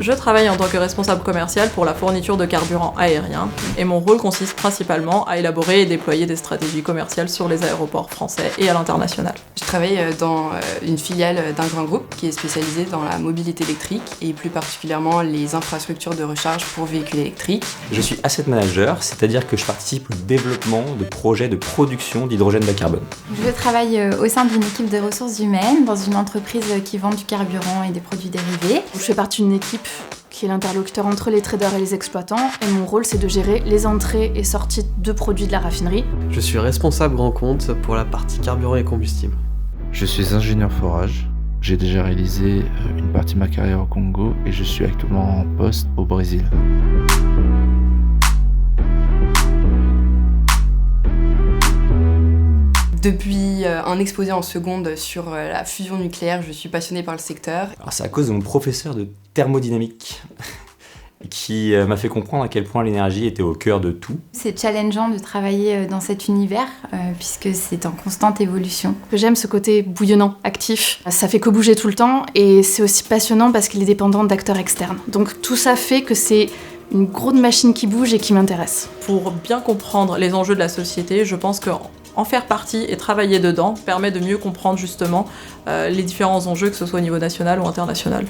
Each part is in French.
Je travaille en tant que responsable commercial pour la fourniture de carburant aérien et mon rôle consiste principalement à élaborer et déployer des stratégies commerciales sur les aéroports français et à l'international. Je travaille dans une filiale d'un grand groupe qui est spécialisé dans la mobilité électrique et plus particulièrement les infrastructures de recharge pour véhicules électriques. Je suis asset manager, c'est-à-dire que je participe au développement de projets de production d'hydrogène bas carbone. Je travaille au sein d'une équipe de ressources humaines dans une entreprise qui vend du carburant et des produits dérivés. Je fais partie d'une équipe qui est l'interlocuteur entre les traders et les exploitants, et mon rôle c'est de gérer les entrées et sorties de produits de la raffinerie. Je suis responsable grand compte pour la partie carburant et combustible. Je suis ingénieur forage. J'ai déjà réalisé une partie de ma carrière au Congo et je suis actuellement en poste au Brésil. Depuis un exposé en seconde sur la fusion nucléaire, je suis passionnée par le secteur. Alors c'est à cause de mon professeur de thermodynamique qui m'a fait comprendre à quel point l'énergie était au cœur de tout. C'est challengeant de travailler dans cet univers puisque c'est en constante évolution. J'aime ce côté bouillonnant, actif. Ça fait que bouger tout le temps et c'est aussi passionnant parce qu'il est dépendant d'acteurs externes. Donc tout ça fait que c'est une grosse machine qui bouge et qui m'intéresse. Pour bien comprendre les enjeux de la société, je pense qu'en faire partie et travailler dedans permet de mieux comprendre justement les différents enjeux, que ce soit au niveau national ou international.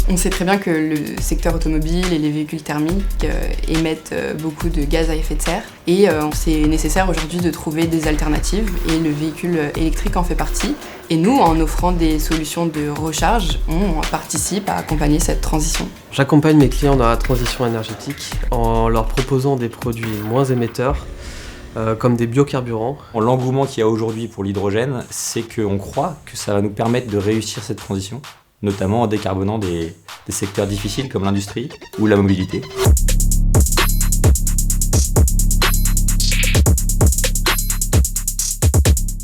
On sait très bien que le secteur automobile et les véhicules thermiques émettent beaucoup de gaz à effet de serre et c'est nécessaire aujourd'hui de trouver des alternatives et le véhicule électrique en fait partie. Et nous, en offrant des solutions de recharge, on participe à accompagner cette transition. J'accompagne mes clients dans la transition énergétique en leur proposant des produits moins émetteurs comme des biocarburants. L'engouement qu'il y a aujourd'hui pour l'hydrogène, c'est qu'on croit que ça va nous permettre de réussir cette transition, notamment en décarbonant des secteurs difficiles comme l'industrie ou la mobilité.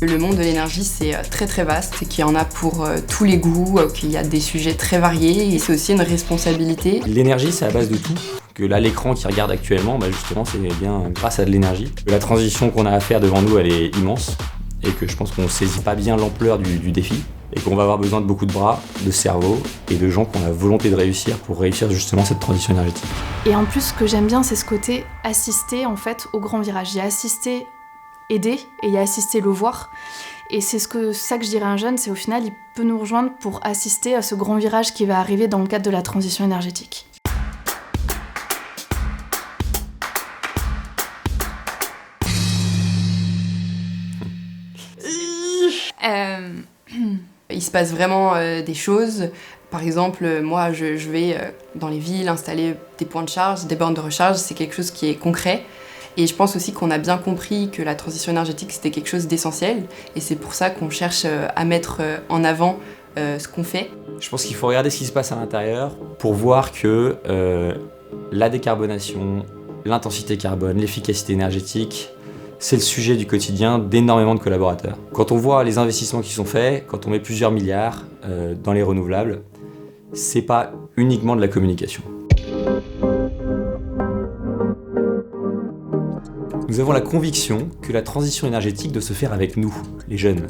Le monde de l'énergie, c'est très très vaste, qu'il y en a pour tous les goûts, qu'il y a des sujets très variés et c'est aussi une responsabilité. L'énergie, c'est à base de tout. Que là, l'écran qui regarde actuellement, justement, c'est bien grâce à de l'énergie. Que la transition qu'on a à faire devant nous, elle est immense et que je pense qu'on ne saisit pas bien l'ampleur du défi. Et qu'on va avoir besoin de beaucoup de bras, de cerveaux et de gens qui ont la volonté de réussir pour réussir justement cette transition énergétique. Et en plus, ce que j'aime bien, c'est ce côté assister en fait au grand virage. Il y a assister, aider, et il y a assister, le voir. Et c'est ça que je dirais à un jeune, c'est au final, il peut nous rejoindre pour assister à ce grand virage qui va arriver dans le cadre de la transition énergétique. Il se passe vraiment des choses. Par exemple, moi, je vais dans les villes installer des points de charge, des bornes de recharge. C'est quelque chose qui est concret. Et je pense aussi qu'on a bien compris que la transition énergétique, c'était quelque chose d'essentiel. Et c'est pour ça qu'on cherche à mettre en avant ce qu'on fait. Je pense qu'il faut regarder ce qui se passe à l'intérieur pour voir que la décarbonation, l'intensité carbone, l'efficacité énergétique, c'est le sujet du quotidien d'énormément de collaborateurs. Quand on voit les investissements qui sont faits, quand on met plusieurs milliards dans les renouvelables, c'est pas uniquement de la communication. Nous avons la conviction que la transition énergétique doit se faire avec nous, les jeunes,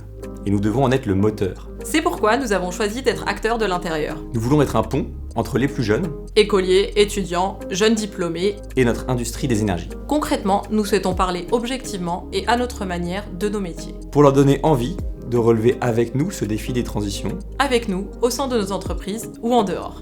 et nous devons en être le moteur. C'est pourquoi nous avons choisi d'être acteurs de l'intérieur. Nous voulons être un pont entre les plus jeunes, écoliers, étudiants, jeunes diplômés, et notre industrie des énergies. Concrètement, nous souhaitons parler objectivement et à notre manière de nos métiers. Pour leur donner envie de relever avec nous ce défi des transitions. Avec nous, au sein de nos entreprises ou en dehors.